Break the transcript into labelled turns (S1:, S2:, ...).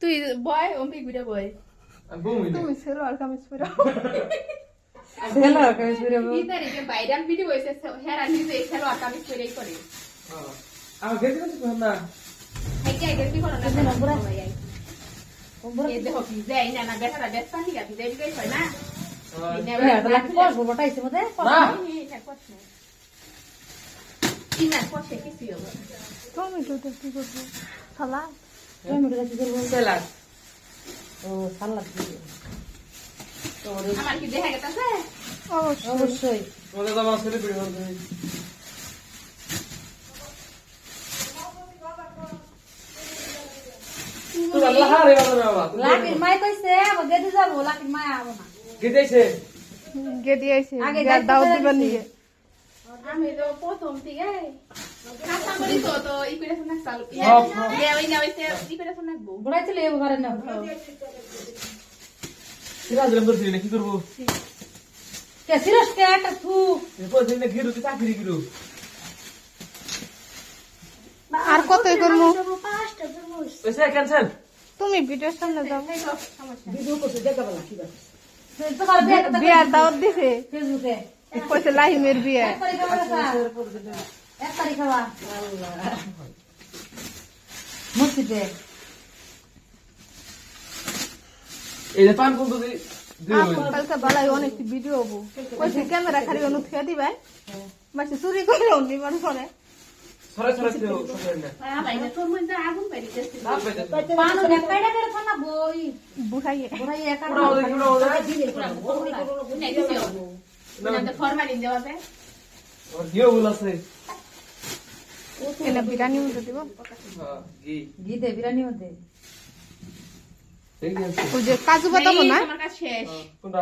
S1: তুই বয় অম্বি ঘুরে বয়
S2: তুমি ছেলে আর কামিজ পরে
S3: সেলার কামিজ পরে
S1: এই তারিখে ভাইরাল ভিডিও হইছে হেরা নিজে খেলো আর কামিজ পরেই করে
S4: আমার গেছে না
S1: হাইকে আইগে কি করো না এই দেখো কি যাই না না বেটারা ব্যস্ত নি গা ভিজে ভিজে হয় না
S3: লাগতে বলবো বটাইছে মধ্যে
S1: কি না কষে কিছু হবে
S2: টমেটোটা কি করবো সালাদ
S3: টমেটো কি করব
S4: সেলার
S3: ও সালাদ দিবে
S1: আমার কি দেখা গেছে
S3: অবশ্যই
S4: তোমাদের তো আমার ছেলে বিয়ে করবে তুই আল্লাহ রে বাবা
S3: লাকির মাই কইছে গেদি যাব লাকির মাই আবো না
S4: গেছে
S2: গে দিয়েছে
S3: আগে
S2: দাও দিবেন নিয়ে
S1: আমি তো প্রথম থেকে কাঁচা করি তো ই করে শোনা চালু
S4: সব
S1: ওই না ওইতে ই করে শোনা গো
S3: বড়াইছিল এই ঘরে না
S4: কিরা দিলাম করছিস না কি করব
S3: কে সিরস কে একটা থু
S4: এরপর দিন ঘিরু তুই চাকরি গিরু
S2: আর কতই করবো
S4: পয়সা ক্যান্সেল
S2: তুমি ভিডিওর সামনে যাও
S3: ভিডিও করতে দেখা বলা কি বাস তোমার বিয়ে কথা
S2: বিয়ার দাওয়াত দিছে
S3: ফেসবুকে
S2: কইছে লাহিমের বিয়ে
S3: এক তারিখ খাওয়া মসজিদে
S4: এই যে পান কোন তুই
S2: কালকে বেলায় অনেক ভিডিও হবো কইছে ক্যামেরা খালি অনু থিয়া দিবাই মাসে চুরি করে অন্য মান করে
S4: সরে সরে তুই সরে না
S1: ভাই না তোর মধ্যে আগুন পেরি গেছে
S4: না পেতে
S3: পানো নে কাইডা করে খানা বই
S2: বুঝাইয়ে
S3: বড়াই একা
S4: পুরো ওদের পুরো ওদের
S1: নাই কিছু না তো ফরমালিন দেওয়া যায়
S4: আর গিয়ে বলছে
S2: এনে বিরিয়ানি মধ্যে দিব
S4: হ্যাঁ গি
S3: ঘি দে বিরিয়ানি মধ্যে
S4: ঠিক আছে
S2: ওই যে কাজু বাদাম না
S1: আমার কাছে শেষ
S4: কোনটা